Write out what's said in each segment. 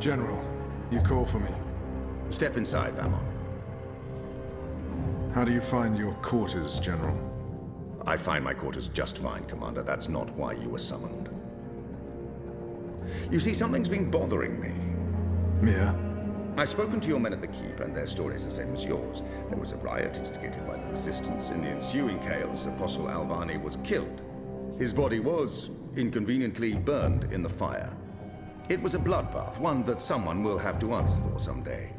General, you call for me. Step inside, Vamon. How do you find your quarters, General? I find my quarters just fine, Commander. That's not why you were summoned. You see, something's been bothering me. Mia? I've spoken to your men at the Keep, and their story is the same as yours. There was a riot instigated by the Resistance. In the ensuing chaos, Apostle Alvani was killed. His body was, inconveniently, burned in the fire. It was a bloodbath, one that someone will have to answer for someday.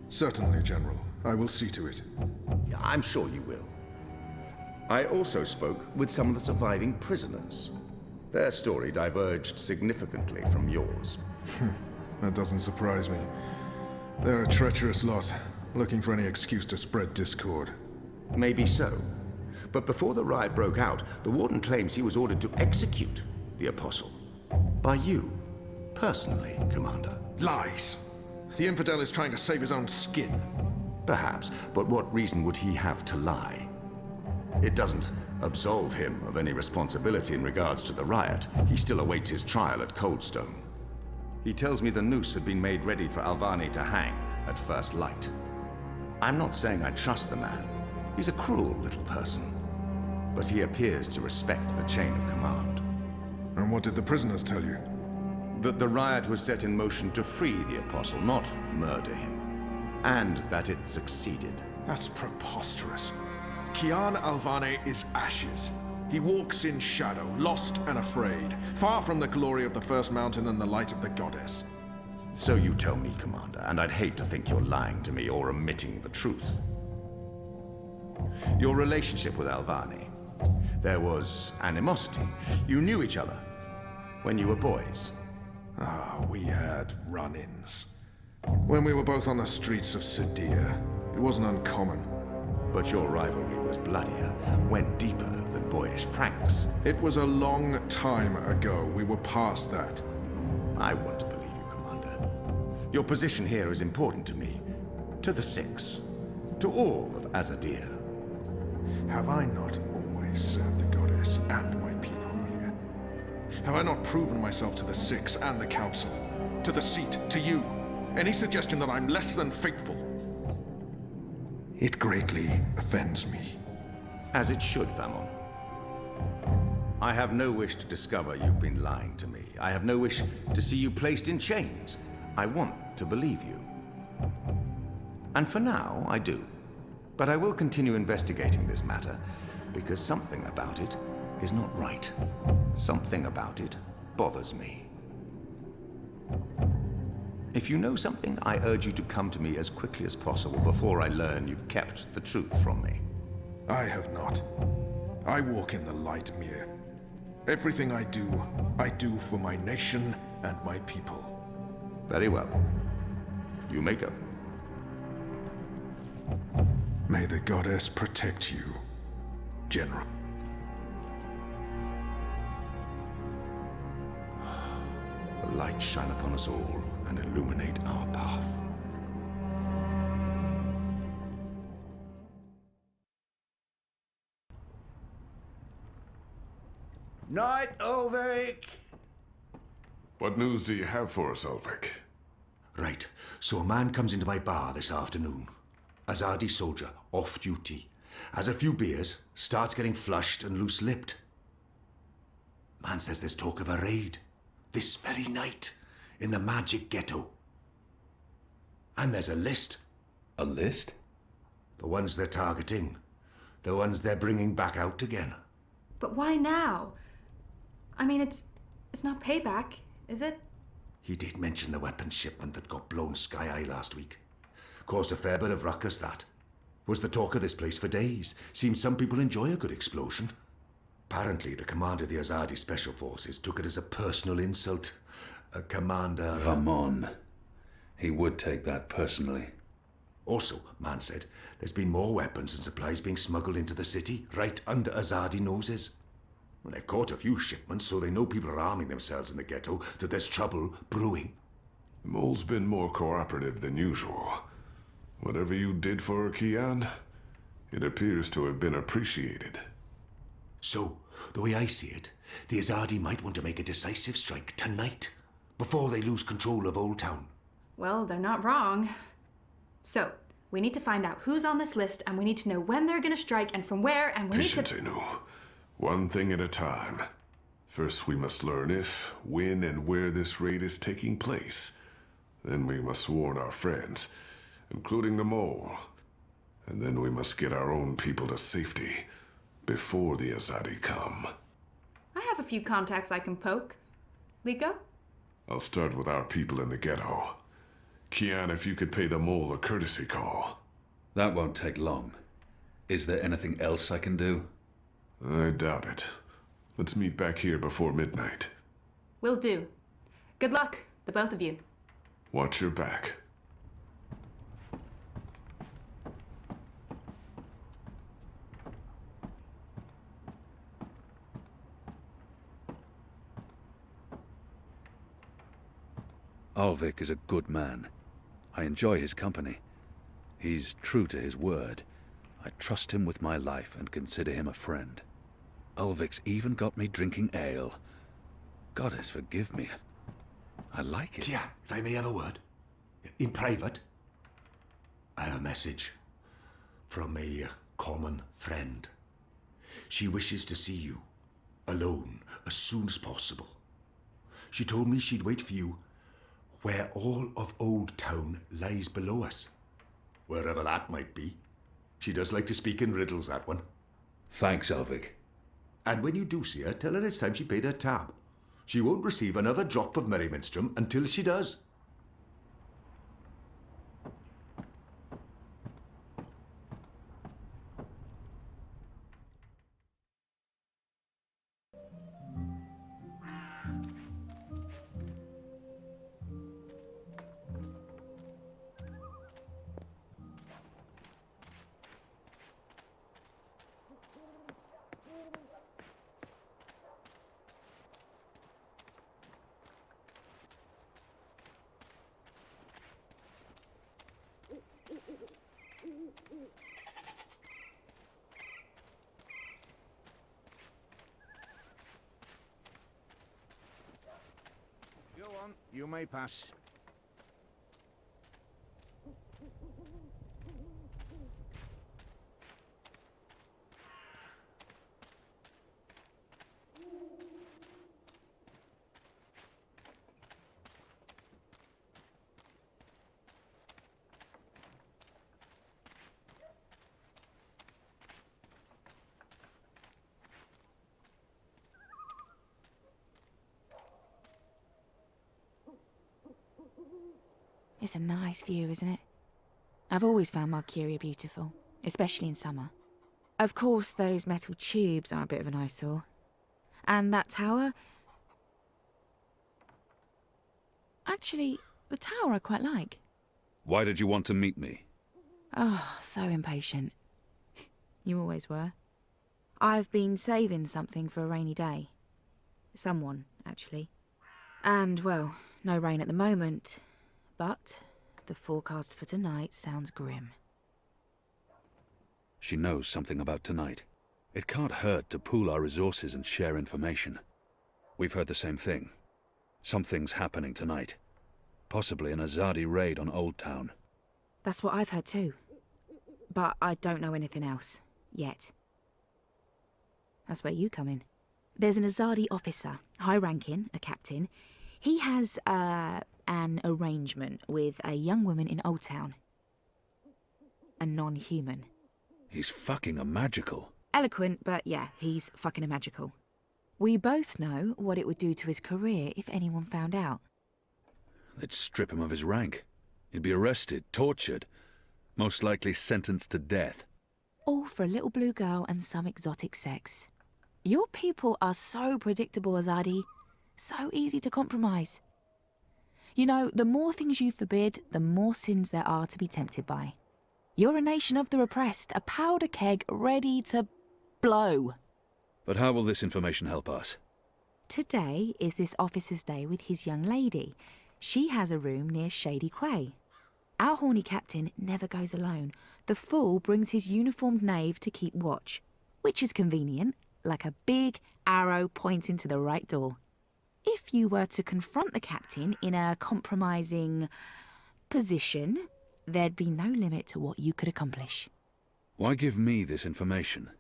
Certainly, General. I will see to it. I'm sure you will. I also spoke with some of the surviving prisoners. Their story diverged significantly from yours. That doesn't surprise me. They're a treacherous lot, looking for any excuse to spread discord. Maybe so. But before the riot broke out, the Warden claims he was ordered to execute the Apostle. By you, personally, Commander. Lies! The infidel is trying to save his own skin. Perhaps, but what reason would he have to lie? It doesn't absolve him of any responsibility in regards to the riot. He still awaits his trial at Coldstone. He tells me the noose had been made ready for Alvani to hang at first light. I'm not saying I trust the man. He's a cruel little person. But he appears to respect the chain of command. And what did the prisoners tell you? That the riot was set in motion to free the Apostle, not murder him. And that it succeeded. That's preposterous. Kian Alvane is ashes. He walks in shadow, lost and afraid, far from the glory of the First Mountain and the light of the Goddess. So you tell me, Commander, and I'd hate to think you're lying to me or omitting the truth. Your relationship with Alvani. There was animosity. You knew each other when you were boys. We had run-ins. When we were both on the streets of Sadia, it wasn't uncommon. But your rivalry was bloodier, went deeper than boyish pranks. It was a long time ago. We were past that. I want to believe you, Commander. Your position here is important to me, to the Six, to all of Azadir. Have I not always served the Goddess and my people here? Have I not proven myself to the Six and the Council? To the Seat, to you? Any suggestion that I'm less than faithful? It greatly offends me. As it should, Vamon. I have no wish to discover you've been lying to me. I have no wish to see you placed in chains. I want to believe you. And for now, I do. But I will continue investigating this matter, because something about it is not right. Something about it bothers me. If you know something, I urge you to come to me as quickly as possible before I learn you've kept the truth from me. I have not. I walk in the light, Mir. Everything I do for my nation and my people. Very well. You may go. May the Goddess protect you, General. The light shine upon us all and illuminate our path. Night, Ulvik! What news do you have for us, Ulvik? Right, so a man comes into my bar this afternoon. Azadi soldier, off duty. Has a few beers, starts getting flushed and loose-lipped. Man says there's talk of a raid. This very night, in the magic ghetto. And there's a list. A list? The ones they're targeting. The ones they're bringing back out again. But why now? I mean, it's not payback, is it? He did mention the weapons shipment that got blown sky-high last week. Caused a fair bit of ruckus, that. Was the talk of this place for days. Seems some people enjoy a good explosion. Apparently, the commander of the Azadi Special Forces took it as a personal insult. Commander... Vamon. He would take that personally. Also, man said, there's been more weapons and supplies being smuggled into the city, right under Azadi noses. Well, they've caught a few shipments, so they know people are arming themselves in the ghetto, that there's trouble brewing. The mole's been more cooperative than usual. Whatever you did for Kian, it appears to have been appreciated. So, the way I see it, the Azadi might want to make a decisive strike tonight, before they lose control of Old Town. Well, they're not wrong. So, we need to find out who's on this list, and we need to know when they're gonna strike and from where, and we need to... Patience, Anu. One thing at a time. First we must learn if, when, and where this raid is taking place. Then we must warn our friends, including the mole. And then we must get our own people to safety before the Azadi come. I have a few contacts I can poke. Liko? I'll start with our people in the ghetto. Kian, if you could pay the mole a courtesy call. That won't take long. Is there anything else I can do? I doubt it. Let's meet back here before midnight. Will do. Good luck, the both of you. Watch your back. Alvik is a good man. I enjoy his company. He's true to his word. I trust him with my life and consider him a friend. Ulvik's even got me drinking ale. Goddess forgive me. I like it. Kian, if I may have a word. In private. I have a message from a common friend. She wishes to see you, alone, as soon as possible. She told me she'd wait for you where all of Old Town lies below us. Wherever that might be. She does like to speak in riddles, that one. Thanks, Ulvik. And when you do see her, tell her it's time she paid her tab. She won't receive another drop of Merriminstrom until she does. Go on, you may pass. It's a nice view, isn't it? I've always found Marcuria beautiful, especially in summer. Of course, those metal tubes are a bit of an eyesore. And that tower... Actually, the tower I quite like. Why did you want to meet me? Oh, so impatient. You always were. I've been saving something for a rainy day. Someone, actually. And, well, no rain at the moment. But the forecast for tonight sounds grim. She knows something about tonight. It can't hurt to pool our resources and share information. We've heard the same thing. Something's happening tonight. Possibly an Azadi raid on Old Town. That's what I've heard too. But I don't know anything else. Yet. That's where you come in. There's an Azadi officer, high-ranking, a captain. He has, an arrangement with a young woman in Old Town. A non-human. He's fucking a magical. Eloquent, but yeah, he's fucking a magical. We both know what it would do to his career if anyone found out. They'd strip him of his rank. He'd be arrested, tortured, most likely sentenced to death. All for a little blue girl and some exotic sex. Your people are so predictable, Azadi. So easy to compromise. You know, the more things you forbid, the more sins there are to be tempted by. You're a nation of the repressed, a powder keg ready to blow. But how will this information help us? Today is this officer's day with his young lady. She has a room near Shady Quay. Our horny captain never goes alone. The fool brings his uniformed knave to keep watch, which is convenient, like a big arrow pointing to the right door. If you were to confront the captain in a compromising, position, there'd be no limit to what you could accomplish. Why give me this information?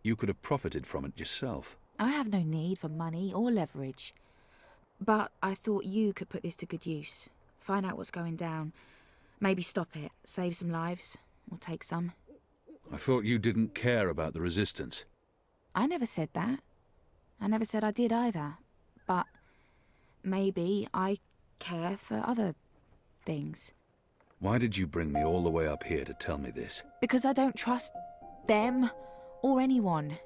You could have profited from it yourself. I have no need for money or leverage. But I thought you could put this to good use. Find out what's going down. Maybe stop it, save some lives, or take some. I thought you didn't care about the Resistance. I never said that. I never said I did either. But maybe I care for other things. Why did you bring me all the way up here to tell me this? Because I don't trust them or anyone.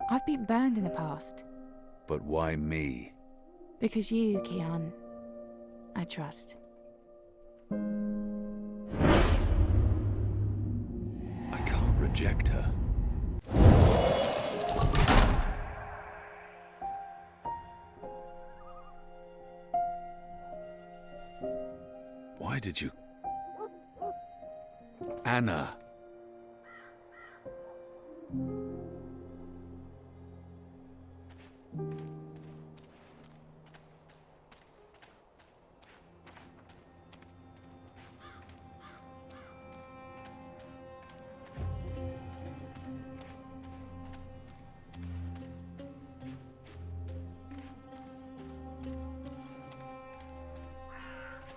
I've been burned in the past. But why me? Because you, Kian, I trust. I can't reject her. Why did you... Anna.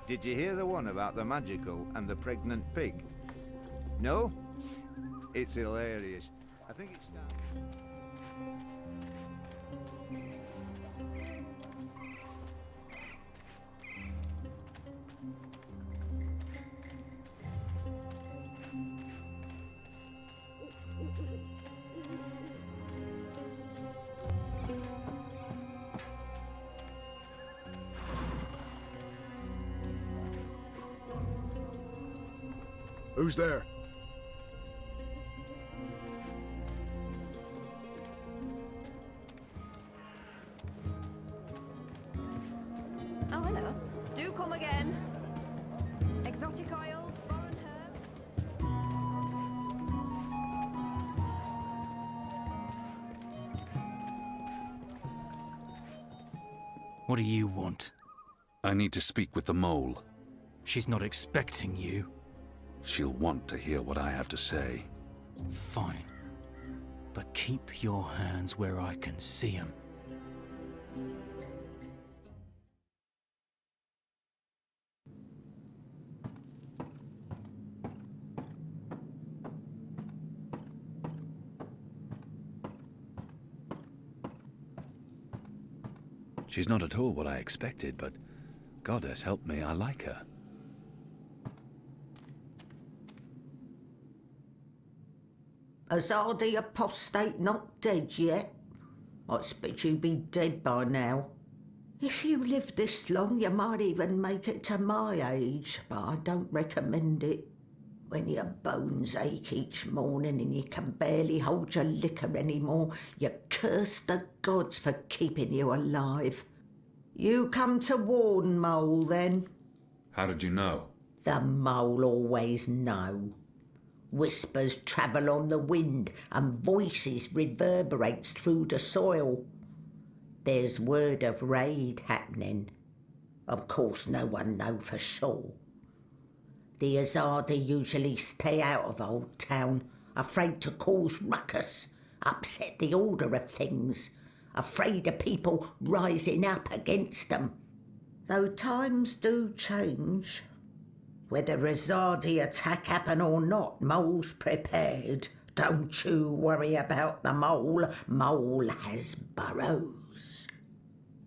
Did you hear the one about the magical and the pregnant pig? No? It's hilarious. I think it's time. Who's there? Oh, hello. Do come again. Exotic oils, foreign herbs. What do you want? I need to speak with the mole. She's not expecting you. She'll want to hear what I have to say. Fine. But keep your hands where I can see them. She's not at all what I expected, but Goddess help me, I like her. Azadi apostate not dead yet? I expect you'd be dead by now. If you live this long, you might even make it to my age, but I don't recommend it. When your bones ache each morning and you can barely hold your liquor anymore, you curse the gods for keeping you alive. You come to warn, Mole, then? How did you know? The Mole always know. Whispers travel on the wind and voices reverberates through the soil. There's word of raid happening. Of course no one know for sure. The Azadi usually stay out of Old Town, afraid to cause ruckus, upset the order of things, afraid of people rising up against them. Though times do change. Whether Azadi attack happen or not, Mole's prepared. Don't you worry about the Mole. Mole has burrows.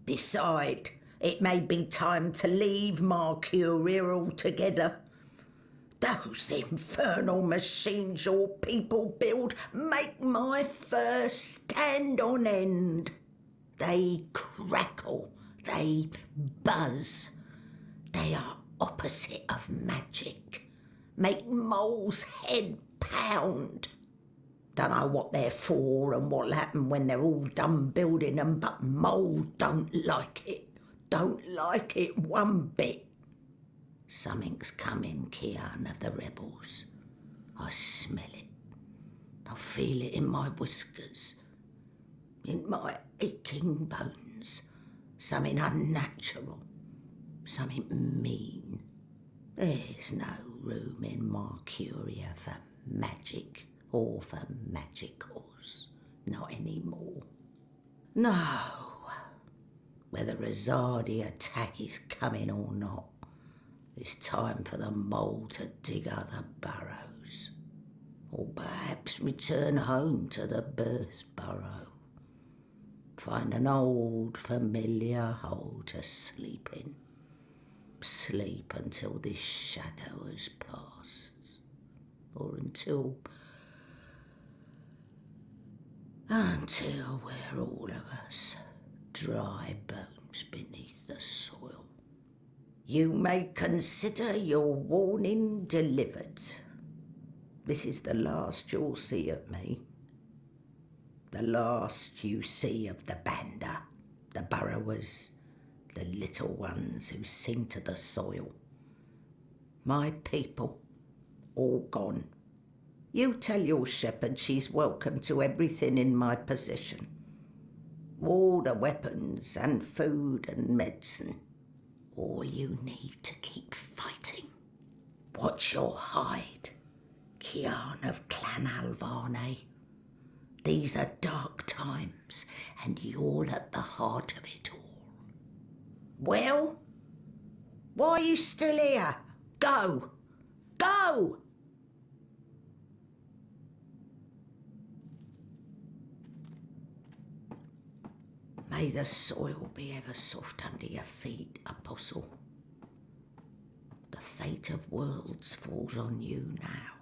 Beside, it may be time to leave Mercuria altogether. Those infernal machines your people build make my fur stand on end. They crackle, they buzz. They are opposite of magic. Make Mole's head pound. Don't know what they're for and what'll happen when they're all done building them, but Mole don't like it. Don't like it one bit. Something's coming, Kian, of the rebels. I smell it. I feel it in my whiskers. In my aching bones. Something unnatural. Something mean. There's no room in Mercuria for magic or for magicals. Not anymore. No. Whether a Zardi attack is coming or not, it's time for the mole to dig other burrows. Or perhaps return home to the birth burrow. Find an old familiar hole to sleep in. Sleep until this shadow has passed. Or until we're all of us dry bones beneath the soil. You may consider your warning delivered. This is the last you'll see of me. The last you see of the Banda, the burrowers, the little ones who sing to the soil. My people, all gone. You tell your shepherd she's welcome to everything in my possession. All the weapons and food and medicine. All you need to keep fighting. Watch your hide, Kian of Clan Alvarne. These are dark times, and you're at the heart of it all. Well? Why are you still here? Go! Go! May the soil be ever soft under your feet, Apostle. The fate of worlds falls on you now.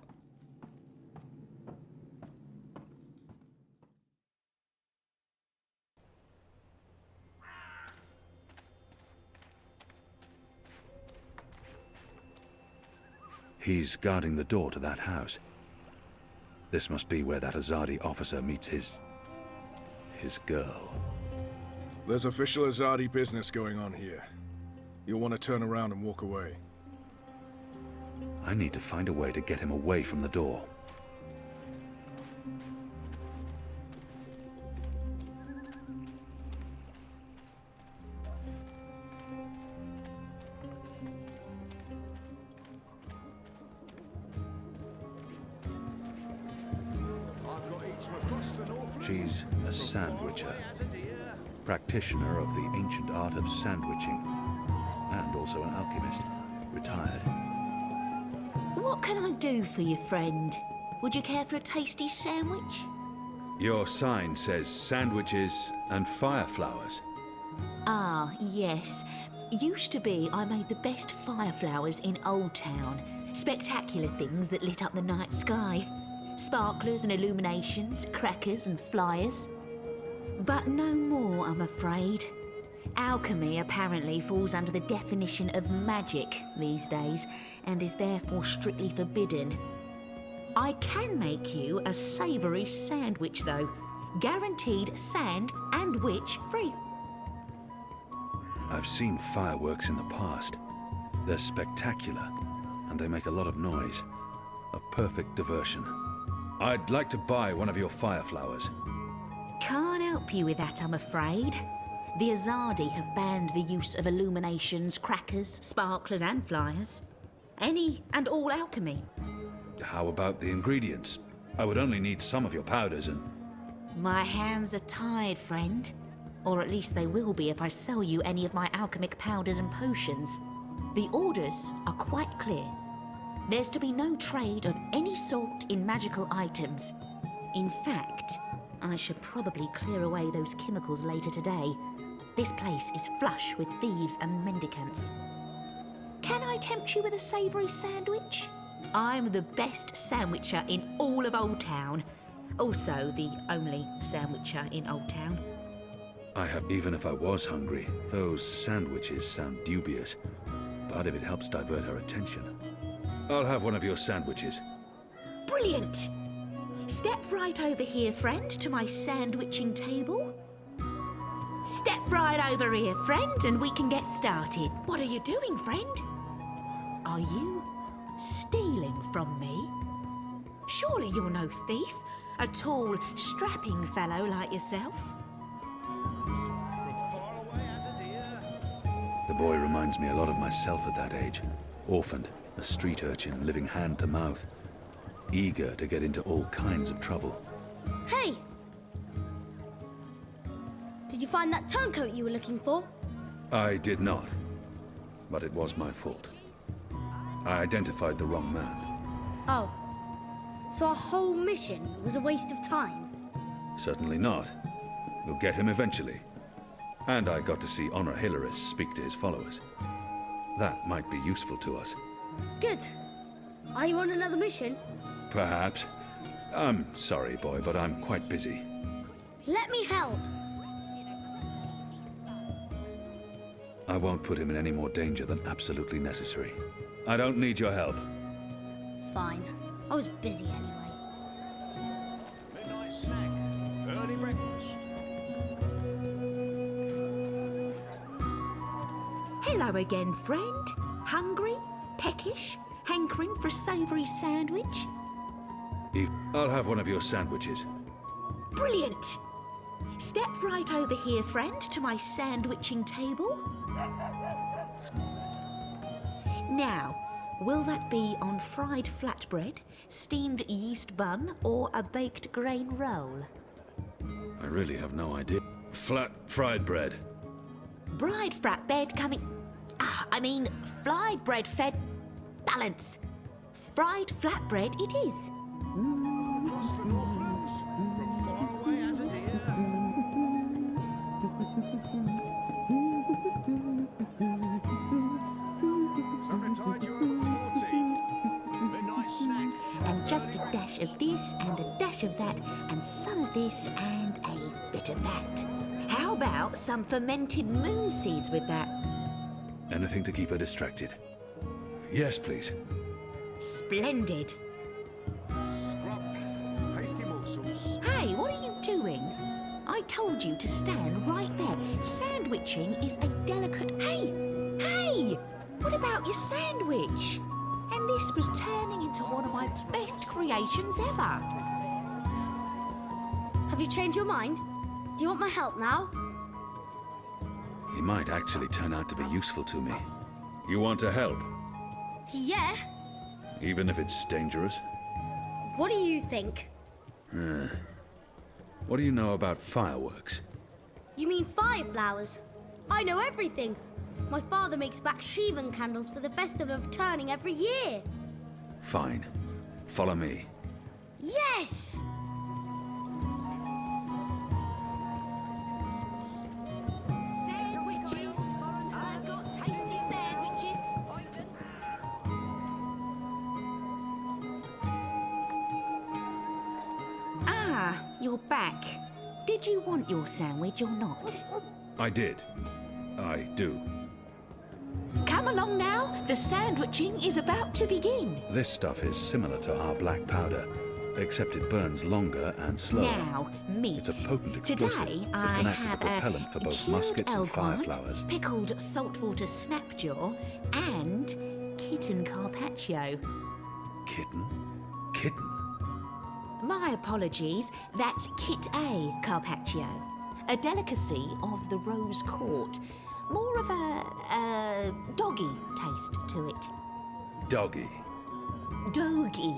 He's guarding the door to that house. This must be where that Azadi officer meets his girl. There's official Azadi business going on here. You'll want to turn around and walk away. I need to find a way to get him away from the door. She's a sandwicher, practitioner of the ancient art of sandwiching, and also an alchemist, retired. What can I do for you, friend? Would you care for a tasty sandwich? Your sign says sandwiches and fire flowers. Ah, yes. Used to be I made the best fire flowers in Old Town. Spectacular things that lit up the night sky. Sparklers and illuminations, crackers and flyers. But no more, I'm afraid. Alchemy apparently falls under the definition of magic these days, and is therefore strictly forbidden. I can make you a savoury sandwich, though. Guaranteed sand and witch free. I've seen fireworks in the past. They're spectacular, and they make a lot of noise. A perfect diversion. I'd like to buy one of your fire flowers. Can't help you with that, I'm afraid. The Azadi have banned the use of illuminations, crackers, sparklers and flyers. Any and all alchemy. How about the ingredients? I would only need some of your powders and... My hands are tied, friend. Or at least they will be if I sell you any of my alchemic powders and potions. The orders are quite clear. There's to be no trade of any sort in magical items. In fact, I should probably clear away those chemicals later today. This place is flush with thieves and mendicants. Can I tempt you with a savoury sandwich? I'm the best sandwicher in all of Old Town. Also, the only sandwicher in Old Town. Even if I was hungry, those sandwiches sound dubious. But if it helps divert her attention... I'll have one of your sandwiches. Brilliant! Step right over here, friend, to my sandwiching table. Step right over here, friend, and we can get started. What are you doing, friend? Are you stealing from me? Surely you're no thief. A tall, strapping fellow like yourself. The boy reminds me a lot of myself at that age. Orphaned, A street urchin living hand to mouth, eager to get into all kinds of trouble. Hey! Did you find that turncoat you were looking for? I did not, but it was my fault. I identified the wrong man. Oh. So our whole mission was a waste of time? Certainly not. We'll get him eventually. And I got to see Honor Hilaris speak to his followers. That might be useful to us. Good. Are you on another mission? Perhaps. I'm sorry, boy, but I'm quite busy. Let me help. I won't put him in any more danger than absolutely necessary. I don't need your help. Fine. I was busy anyway. Midnight snack. Early breakfast. Hello again, friend. Hungry? Peckish? Hankering for a savoury sandwich? I'll have one of your sandwiches. Brilliant! Step right over here, friend, to my sandwiching table. Now, will that be on fried flatbread, steamed yeast bun, or a baked grain roll? I really have no idea. Flat fried bread. Bride flatbread coming... fried bread fed... Balance. Fried flatbread it is. Across the Northlands, from far away as a deer. Something tied you over 14. Midnight snack. And just a dash of this, and a dash of that, and some of this, and a bit of that. How about some fermented moon seeds with that? Anything to keep her distracted. Yes, please. Splendid. Scrub. Tasty morsels. Hey, what are you doing? I told you to stand right there. Sandwiching is a delicate... Hey! What about your sandwich? And this was turning into one of my best creations ever. Have you changed your mind? Do you want my help now? He might actually turn out to be useful to me. You want to help? Yeah. Even if it's dangerous? What do you think? What do you know about fireworks? You mean fire flowers? I know everything. My father makes Bakshivan candles for the Festival of Turning every year. Fine. Follow me. Yes! Sandwiches. I've got tasty sandwiches. Ah, you're back. Did you want your sandwich or not? I did. I do. Come along now. The sandwiching is about to begin. This stuff is similar to our black powder, except it burns longer and slower. Now, meat. It's a potent explosive Today, that I can act as a have propellant for both cured muskets and elk-horn, fireflowers. pickled saltwater snapjaw, and kitten carpaccio. Kitten? Kitten? My apologies, that's Kit A carpaccio, a delicacy of the Rose Court. More of a doggy taste to it. Doggy. Doggy.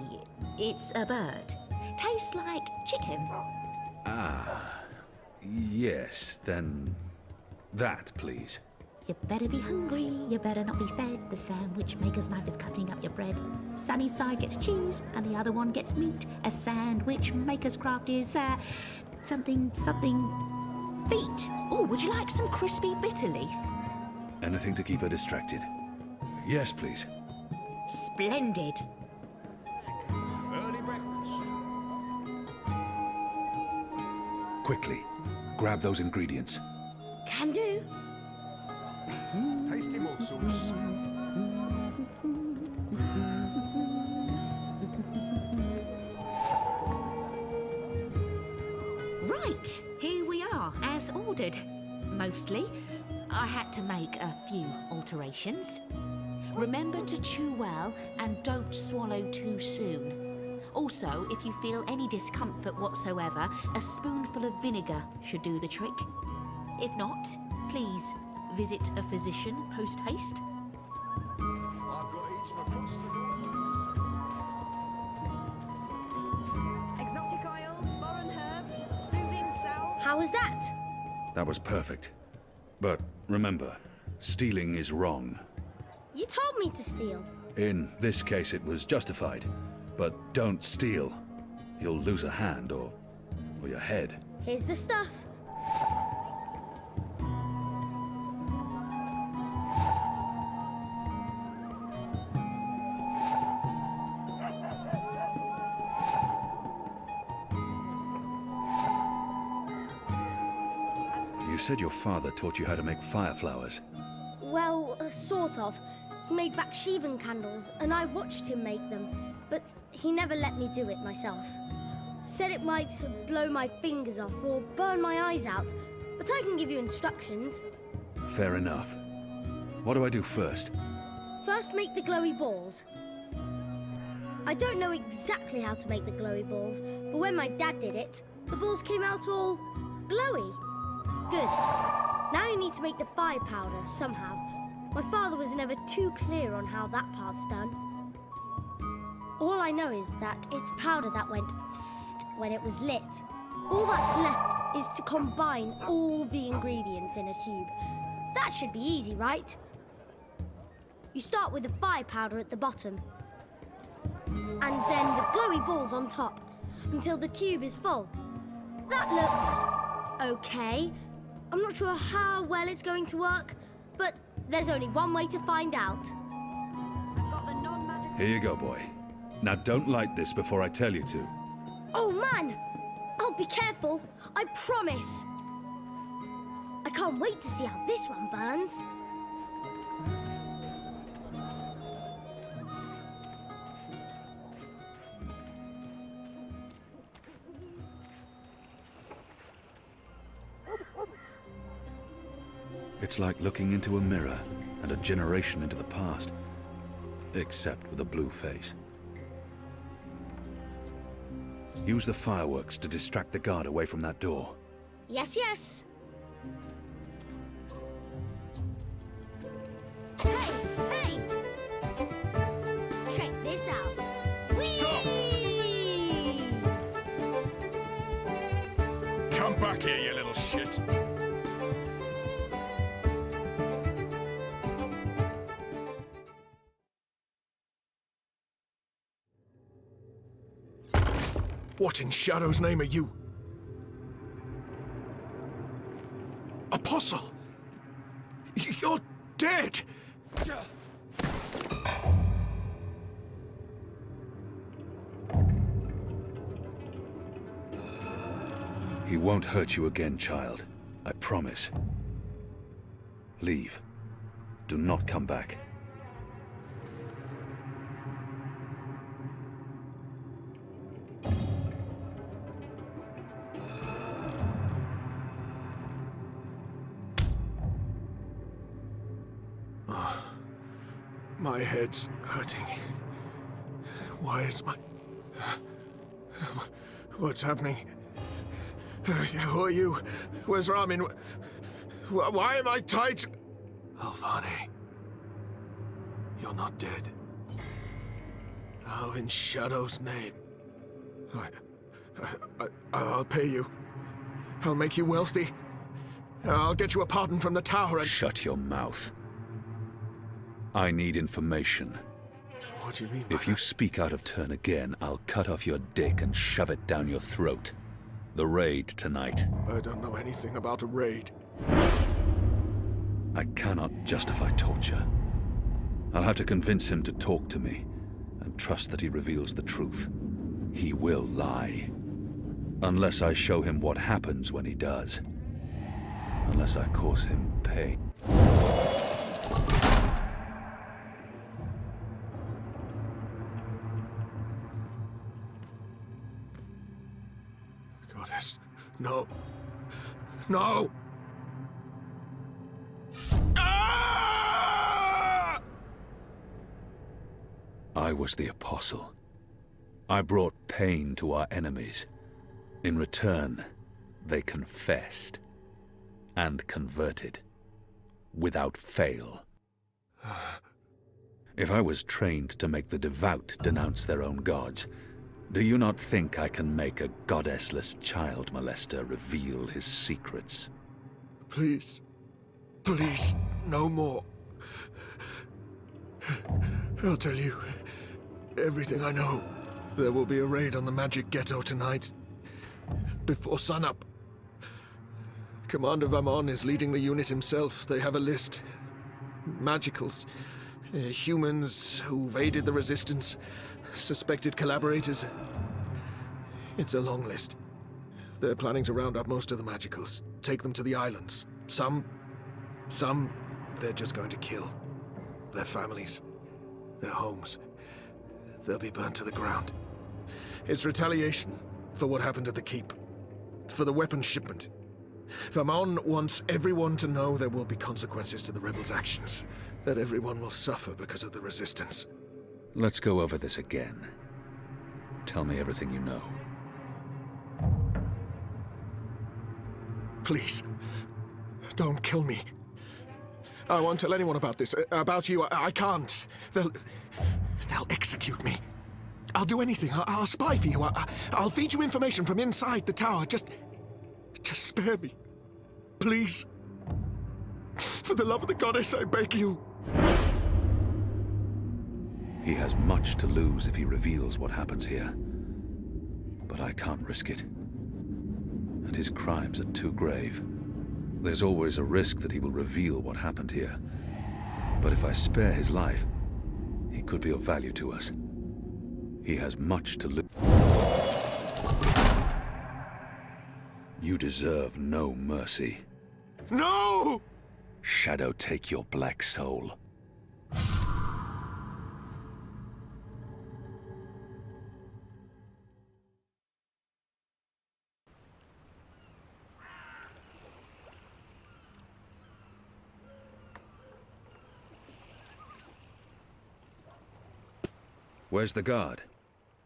It's a bird. Tastes like chicken. Ah. Yes, then... that, please. You better be hungry, you better not be fed. The sandwich maker's knife is cutting up your bread. Sunny side gets cheese, and the other one gets meat. A sandwich maker's craft is, something... feet. Oh, would you like some crispy bitter leaf? Anything to keep her distracted. Yes, please. Splendid. Early breakfast. Quickly, grab those ingredients. Can do. Tasty morsels. Right, here we are, as ordered. Mostly. I had to make a few alterations. Remember to chew well and don't swallow too soon. Also, if you feel any discomfort whatsoever, a spoonful of vinegar should do the trick. If not, please visit a physician post-haste. I've got Exotic oils, foreign herbs, soothing salve. How was that? That was perfect. But remember, stealing is wrong. You told me to steal. In this case, it was justified. But don't steal. You'll lose a hand or your head. Here's the stuff. You said your father taught you how to make fireflowers. Well, sort of. He made Baksheevan candles, and I watched him make them, but he never let me do it myself. Said it might blow my fingers off or burn my eyes out, but I can give you instructions. Fair enough. What do I do first? First, make the glowy balls. I don't know exactly how to make the glowy balls, but when my dad did it, the balls came out all glowy. Good. Now you need to make the fire powder somehow. My father was never too clear on how that part's done. All I know is that it's powder that went psst when it was lit. All that's left is to combine all the ingredients in a tube. That should be easy, right? You start with the fire powder at the bottom, and then the glowy balls on top, until the tube is full. That looks okay. I'm not sure how well it's going to work, but there's only one way to find out. I've got the non-magical... Here you go, boy. Now don't light this before I tell you to. Oh man! I'll be careful, I promise. I can't wait to see how this one burns. It's like looking into a mirror and a generation into the past. Except with a blue face. Use the fireworks to distract the guard away from that door. Yes, yes. Hey, hey! Check this out. Whee! Stop! Come back here, you little shit! What in Shadow's name are you? Apostle! You're dead! He won't hurt you again, child. I promise. Leave. Do not come back. My head's hurting. Why is my... What's happening? Who are you? Where's Ramin? Why am I tied to... Alvane. You're not dead. How in Shadow's name? I'll pay you. I'll make you wealthy. I'll get you a pardon from the tower and... Shut your mouth. I need information. What do you mean by If you speak out of turn again, I'll cut off your dick and shove it down your throat. The raid tonight. I don't know anything about a raid. I cannot justify torture. I'll have to convince him to talk to me, and trust that he reveals the truth. He will lie. Unless I show him what happens when he does. Unless I cause him pain. Goddess, no. No! Ah! I was the apostle. I brought pain to our enemies. In return, they confessed. And converted. Without fail. If I was trained to make the devout denounce their own gods, do you not think I can make a goddessless child molester reveal his secrets? Please. Please, no more. I'll tell you everything I know. There will be a raid on the magic ghetto tonight, before sunup. Commander Vamon is leading the unit himself. They have a list. Magicals. Humans who've aided the resistance. Suspected collaborators. It's a long list. They're planning to round up most of the magicals. Take them to the islands. Some they're just going to kill. Their families. Their homes. They'll be burnt to the ground. It's retaliation for what happened at the keep. For the weapons shipment. Vamon wants everyone to know there will be consequences to the rebels' actions. That everyone will suffer because of the resistance. Let's go over this again. Tell me everything you know. Please, don't kill me. I won't tell anyone about this. About you, I can't. They'll execute me. I'll do anything. I'll spy for you. I'll feed you information from inside the tower. Just spare me. Please. For the love of the goddess, I beg you. He has much to lose if he reveals what happens here. But I can't risk it. And his crimes are too grave. There's always a risk that he will reveal what happened here. But if I spare his life, he could be of value to us. He has much to lose. You deserve no mercy. No! Shadow take your black soul. Where's the guard?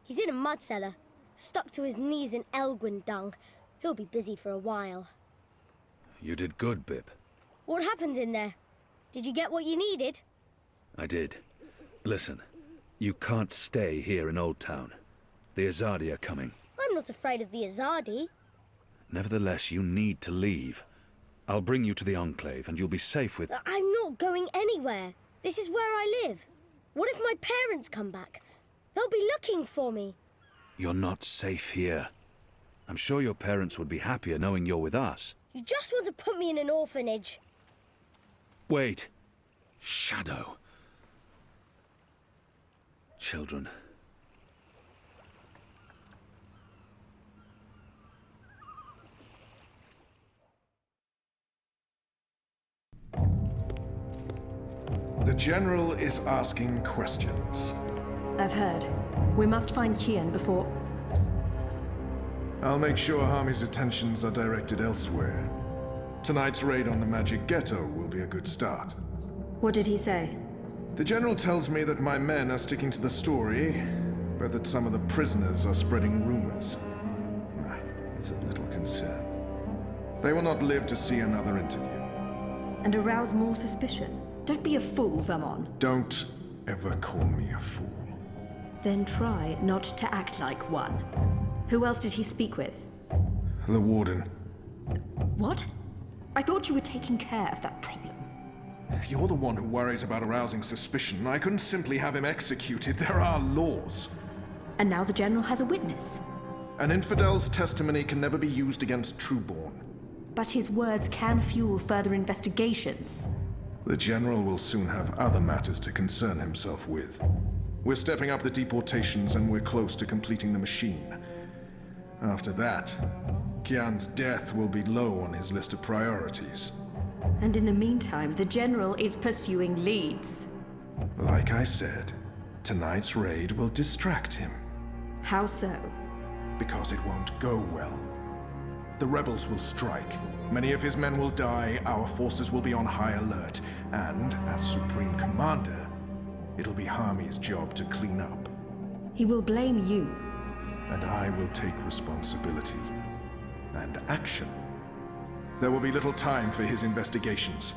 He's in a mud cellar, stuck to his knees in Elgwyn dung. He'll be busy for a while. You did good, Bib. What happened in there? Did you get what you needed? I did. Listen, you can't stay here in Old Town. The Azadi are coming. I'm not afraid of the Azadi. Nevertheless, you need to leave. I'll bring you to the Enclave, and you'll be safe with... I'm not going anywhere. This is where I live. What if my parents come back? They'll be looking for me. You're not safe here. I'm sure your parents would be happier knowing you're with us. You just want to put me in an orphanage. Wait. Shadow. Children. The General is asking questions. I've heard. We must find Kian before... I'll make sure Harmy's attentions are directed elsewhere. Tonight's raid on the Magic Ghetto will be a good start. What did he say? The General tells me that my men are sticking to the story, but that some of the prisoners are spreading rumors. It's of little concern. They will not live to see another interview. And arouse more suspicion? Don't be a fool, Vamon. Don't ever call me a fool. Then try not to act like one. Who else did he speak with? The Warden. What? I thought you were taking care of that problem. You're the one who worries about arousing suspicion. I couldn't simply have him executed. There are laws. And now the General has a witness. An infidel's testimony can never be used against Trueborn. But his words can fuel further investigations. The General will soon have other matters to concern himself with. We're stepping up the deportations and we're close to completing the machine. After that, Kian's death will be low on his list of priorities. And in the meantime, the General is pursuing leads. Like I said, tonight's raid will distract him. How so? Because it won't go well. The rebels will strike. Many of his men will die, our forces will be on high alert, and, as Supreme Commander, it'll be Harmy's job to clean up. He will blame you. And I will take responsibility. And action. There will be little time for his investigations.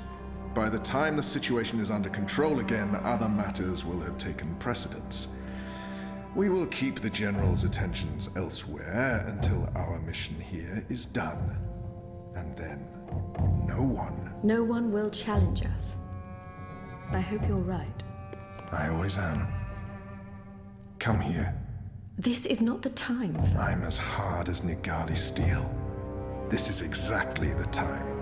By the time the situation is under control again, other matters will have taken precedence. We will keep the General's attentions elsewhere until our mission here is done. And then, no one will challenge us. I hope you're right. I always am. Come here. This is not the time. I'm as hard as Nigali steel. This is exactly the time.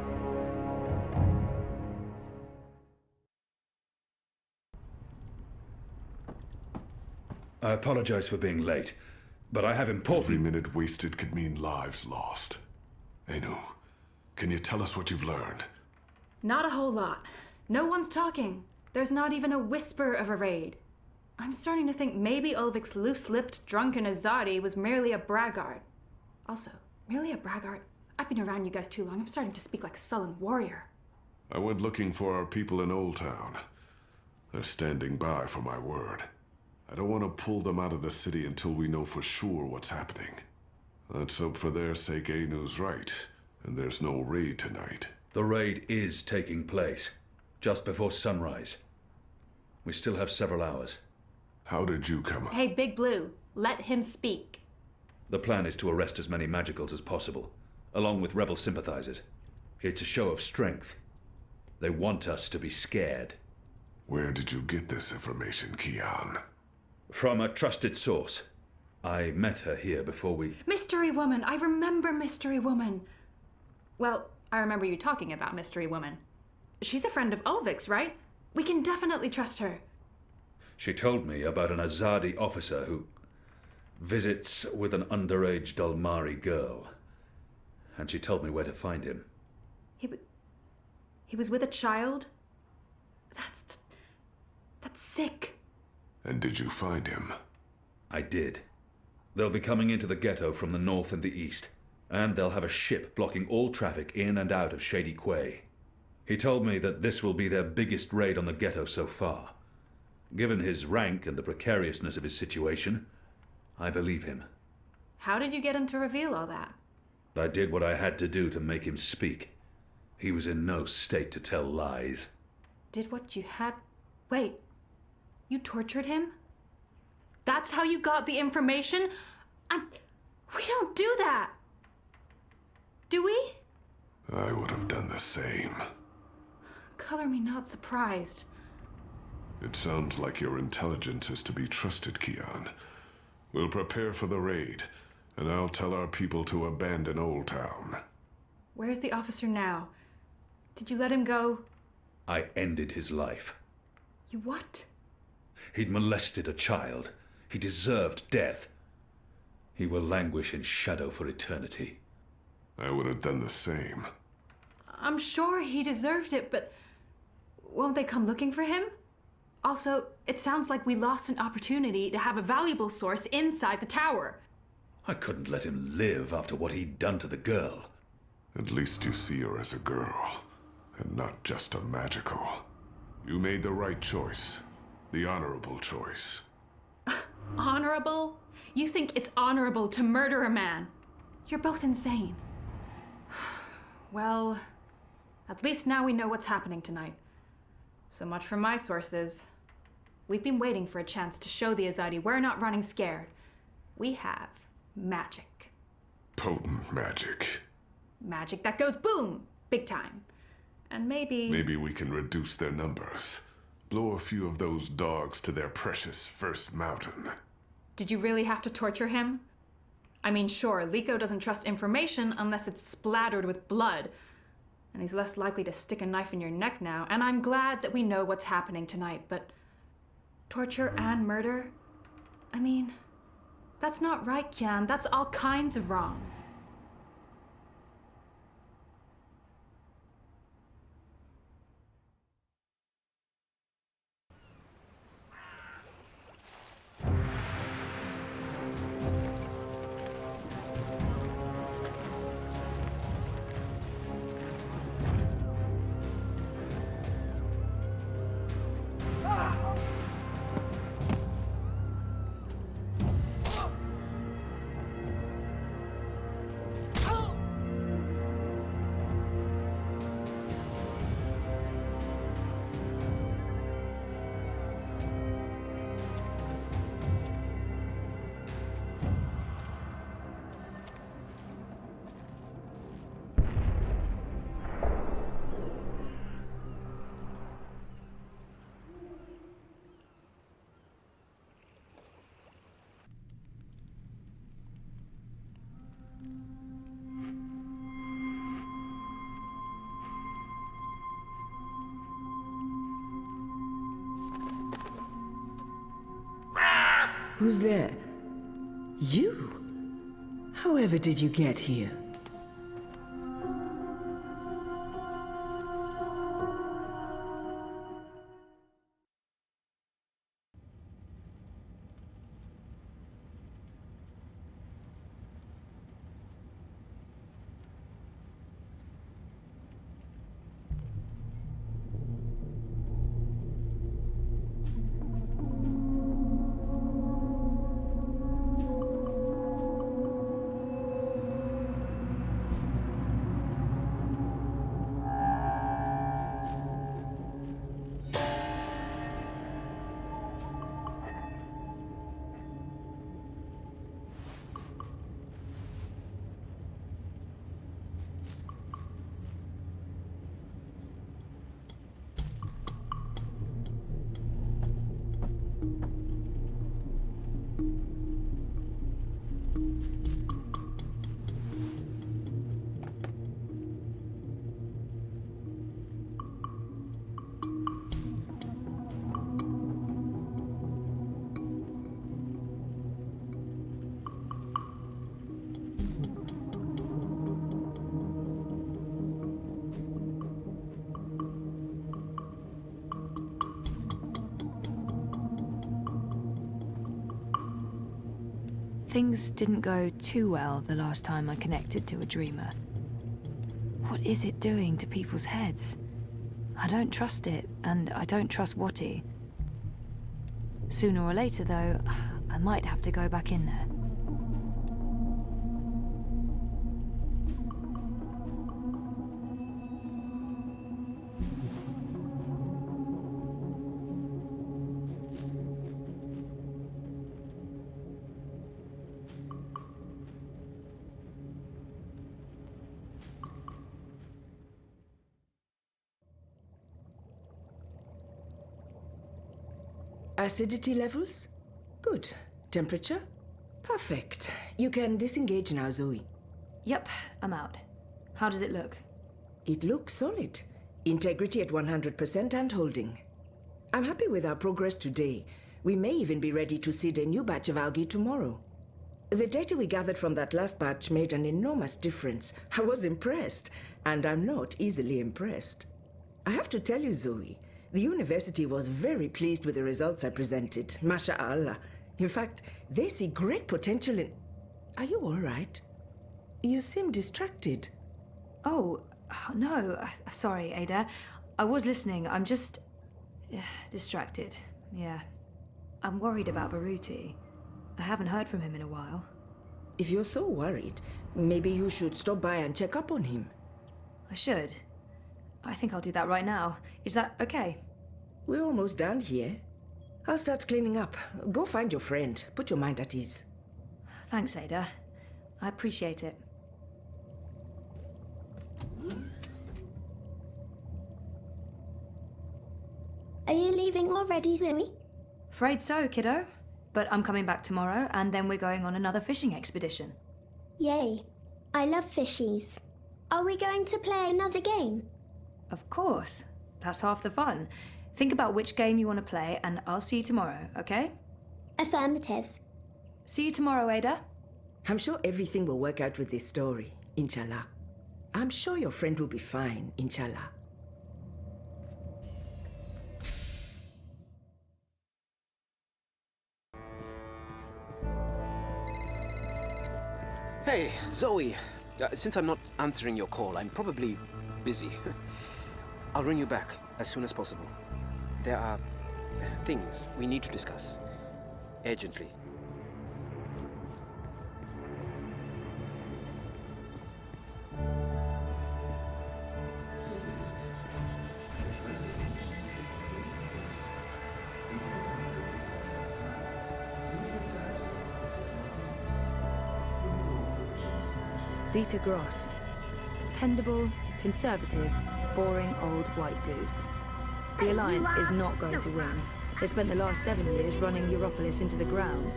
I apologize for being late, but I have important... Every minute wasted could mean lives lost. Anu, can you tell us what you've learned? Not a whole lot. No one's talking. There's not even a whisper of a raid. I'm starting to think maybe Ulvik's loose-lipped, drunken Azadi was merely a braggart. Also, merely a braggart? I've been around you guys too long. I'm starting to speak like a sullen warrior. I went looking for our people in Old Town. They're standing by for my word. I don't want to pull them out of the city until we know for sure what's happening. Let's hope for their sake Anu's right, and there's no raid tonight. The raid is taking place, just before sunrise. We still have several hours. How did you come up? Hey, Big Blue, let him speak. The plan is to arrest as many magicals as possible, along with rebel sympathizers. It's a show of strength. They want us to be scared. Where did you get this information, Kian? From a trusted source. I met her here before we... Mystery Woman! I remember Mystery Woman! Well, I remember you talking about Mystery Woman. She's a friend of Ulvik's, right? We can definitely trust her. She told me about an Azadi officer who visits with an underage Dalmari girl. And she told me where to find him. He was with a child? That's sick. And did you find him? I did. They'll be coming into the ghetto from the north and the east, and they'll have a ship blocking all traffic in and out of Shady Quay. He told me that this will be their biggest raid on the ghetto so far. Given his rank and the precariousness of his situation, I believe him. How did you get him to reveal all that? I did what I had to do to make him speak. He was in no state to tell lies. Did what you had... Wait. You tortured him? That's how you got the information? We don't do that! Do we? I would have done the same. Color me not surprised. It sounds like your intelligence is to be trusted, Kian. We'll prepare for the raid, and I'll tell our people to abandon Old Town. Where's the officer now? Did you let him go? I ended his life. You what? He'd molested a child. He deserved death. He will languish in shadow for eternity. I would have done the same. I'm sure he deserved it, but won't they come looking for him? Also, it sounds like we lost an opportunity to have a valuable source inside the tower. I couldn't let him live after what he'd done to the girl. At least you see her as a girl, and not just a magical. You made the right choice. The honorable choice. Honorable? You think it's honorable to murder a man? You're both insane. Well, at least now we know what's happening tonight. So much from my sources. We've been waiting for a chance to show the Azadi we're not running scared. We have magic. Potent magic. Magic that goes boom! Big time. And maybe... Maybe we can reduce their numbers. Blow a few of those dogs to their precious first mountain. Did you really have to torture him? I mean, sure, Liko doesn't trust information unless it's splattered with blood. And he's less likely to stick a knife in your neck now, and I'm glad that we know what's happening tonight, but... torture and murder? I mean, that's not right, Kian. That's all kinds of wrong. Who's there? You? However did you get here? Things didn't go too well the last time I connected to a dreamer. What is it doing to people's heads? I don't trust it, and I don't trust Wati. Sooner or later, though, I might have to go back in there. Acidity levels? Good. Temperature? Perfect. You can disengage now, Zoe. Yep, I'm out. How does it look? It looks solid. Integrity at 100% and holding. I'm happy with our progress today. We may even be ready to seed a new batch of algae tomorrow. The data we gathered from that last batch made an enormous difference. I was impressed, and I'm not easily impressed. I have to tell you, Zoe, the university was very pleased with the results I presented. Masha'Allah. In fact, they see great potential in... Are you all right? You seem distracted. Oh, no. Sorry, Ada. I was listening. I'm just... distracted. Yeah. I'm worried about Baruti. I haven't heard from him in a while. If you're so worried, maybe you should stop by and check up on him. I should. I think I'll do that right now. Is that okay? We're almost done here. I'll start cleaning up. Go find your friend. Put your mind at ease. Thanks, Ada. I appreciate it. Are you leaving already, Zoe? Afraid so, kiddo. But I'm coming back tomorrow, and then we're going on another fishing expedition. Yay. I love fishies. Are we going to play another game? Of course. That's half the fun. Think about which game you want to play, and I'll see you tomorrow, okay? Affirmative. See you tomorrow, Ada. I'm sure everything will work out with this story, inshallah. I'm sure your friend will be fine, inshallah. Hey, Zoe. Since I'm not answering your call, I'm probably busy. I'll ring you back as soon as possible. There are things we need to discuss. Urgently. Dieter Gross. Dependable, conservative, boring old white dude. The Alliance is not going to win. They spent the last 7 years running Europolis into the ground.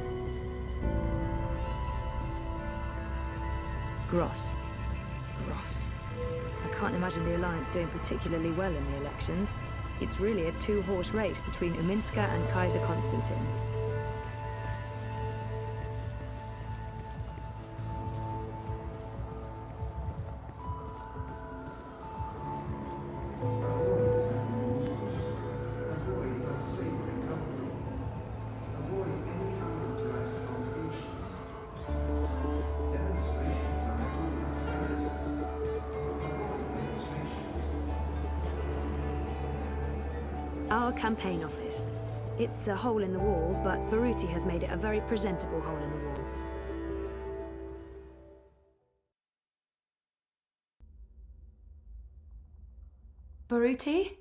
Gross. I can't imagine the Alliance doing particularly well in the elections. It's really a two-horse race between Uminska and Kaiser Konstantin. Our campaign office. It's a hole in the wall, but Baruti has made it a very presentable hole in the wall. Baruti?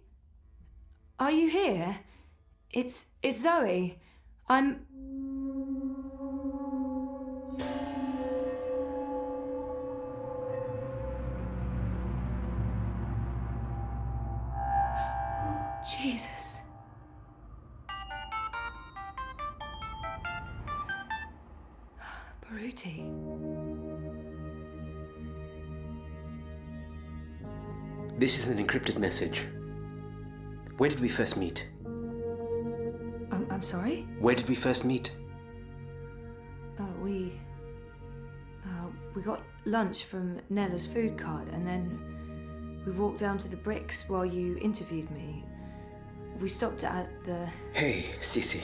Are you here? It's Zoe. I'm... Jesus. Baruti. This is an encrypted message. Where did we first meet? I'm sorry? Where did we first meet? We got lunch from Nella's food cart, and then we walked down to the bricks while you interviewed me. We stopped at the... Hey, Cece.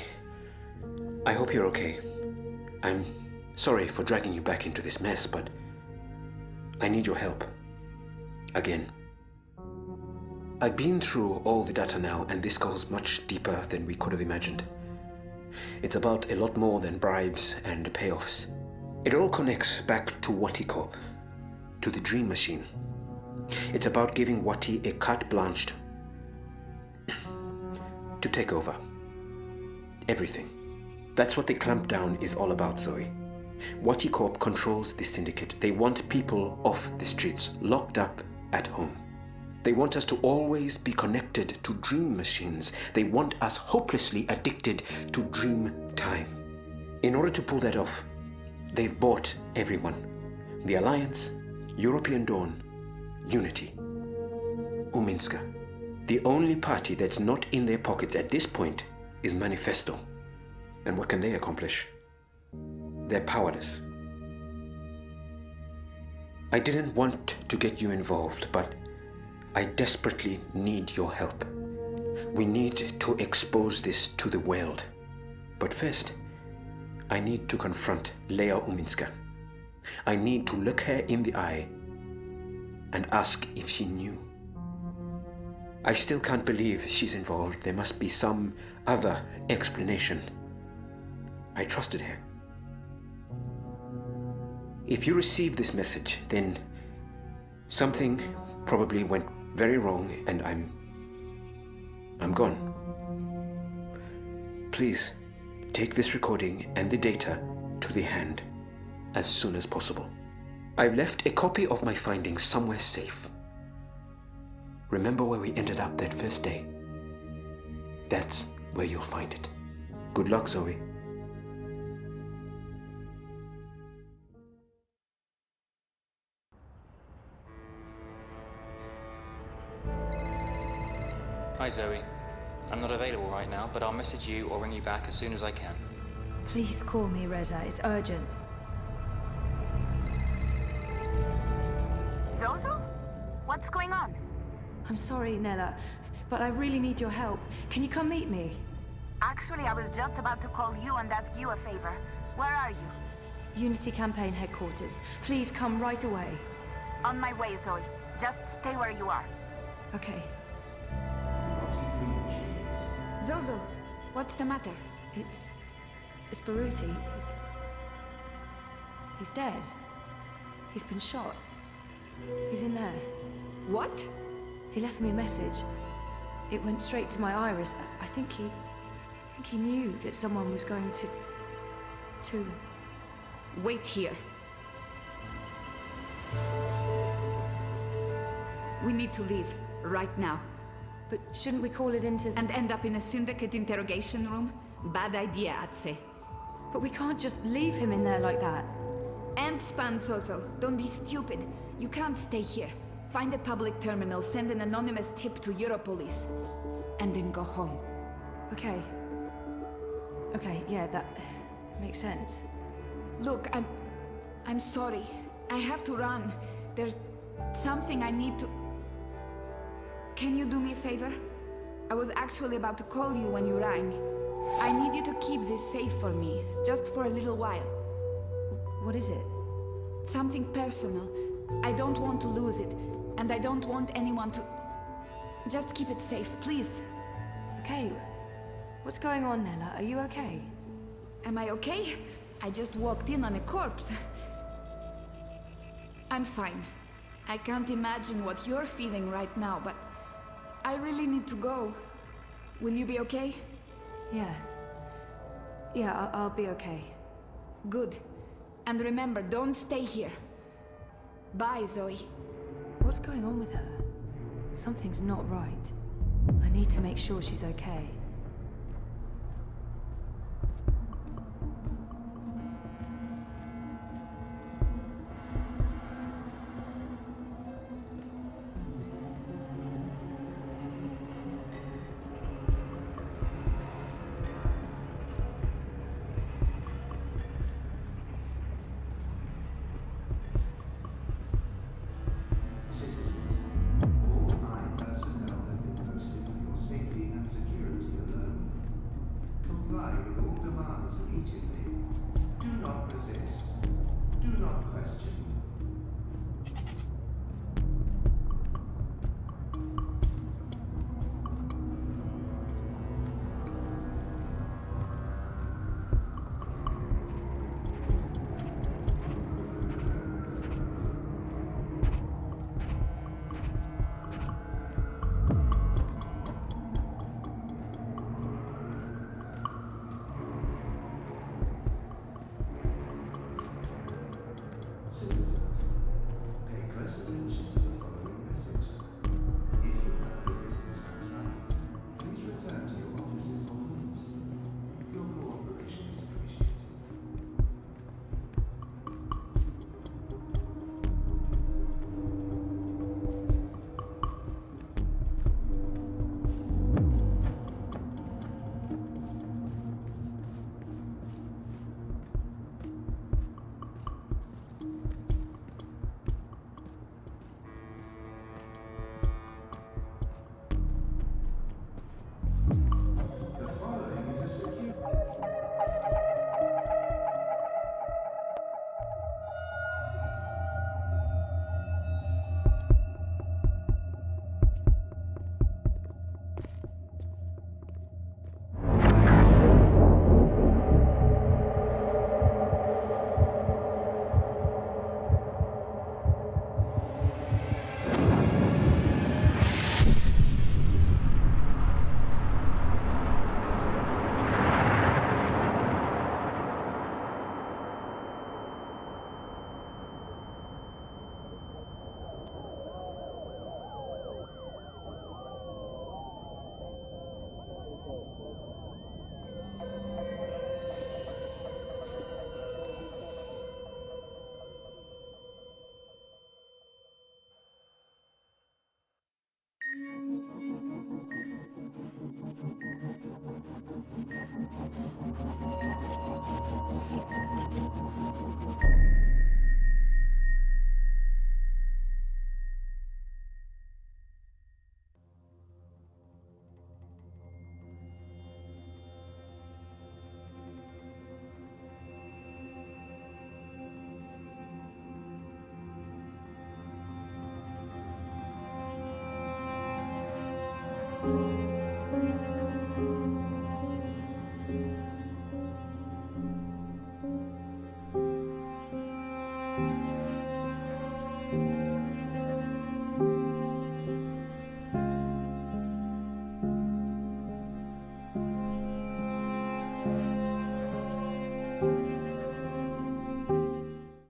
I hope you're okay. I'm sorry for dragging you back into this mess, but I need your help. Again. I've been through all the data now, and this goes much deeper than we could have imagined. It's about a lot more than bribes and payoffs. It all connects back to Wati Corp, to the Dream Machine. It's about giving Wati a carte blanche to take over. Everything. That's what the clampdown is all about, Zoe. Wati Corp controls the syndicate. They want people off the streets, locked up at home. They want us to always be connected to dream machines. They want us hopelessly addicted to dream time. In order to pull that off, they've bought everyone. The Alliance, European Dawn, Unity, Uminska. The only party that's not in their pockets at this point is Manifesto. And what can they accomplish? They're powerless. I didn't want to get you involved, but I desperately need your help. We need to expose this to the world. But first, I need to confront Leia Uminska. I need to look her in the eye and ask if she knew. I still can't believe she's involved. There must be some other explanation. I trusted her. If you receive this message, then something probably went very wrong, and I'm gone. Please take this recording and the data to the hand as soon as possible. I've left a copy of my findings somewhere safe. Remember where we ended up that first day? That's where you'll find it. Good luck, Zoe. Hi Zoe. I'm not available right now, but I'll message you or ring you back as soon as I can. Please call me, Reza. It's urgent. Zozo? What's going on? I'm sorry, Nella, but I really need your help. Can you come meet me? Actually, I was just about to call you and ask you a favor. Where are you? Unity Campaign Headquarters. Please come right away. On my way, Zoe. Just stay where you are. Okay. Zozo, what's the matter? It's Baruti. He's dead. He's been shot. He's in there. What? He left me a message. It went straight to my iris. I think he knew that someone was going to... Wait here. We need to leave, right now. But shouldn't we call it into... And end up in a syndicate interrogation room? Bad idea, I'd say. But we can't just leave him in there like that. And span, Zozo. Don't be stupid. You can't stay here. Find a public terminal, send an anonymous tip to Europolice, and then go home. Okay. Okay, yeah, that makes sense. Look, I'm sorry. I have to run. There's something I need to... Can you do me a favor? I was actually about to call you when you rang. I need you to keep this safe for me, just for a little while. What is it? Something personal. I don't want to lose it, and I don't want anyone to... Just keep it safe, please. Okay. What's going on, Nella? Are you okay? Am I okay? I just walked in on a corpse. I'm fine. I can't imagine what you're feeling right now, but I really need to go. Will you be okay? Yeah. Yeah, I'll be okay. Good. And remember, don't stay here. Bye, Zoe. What's going on with her? Something's not right. I need to make sure she's okay.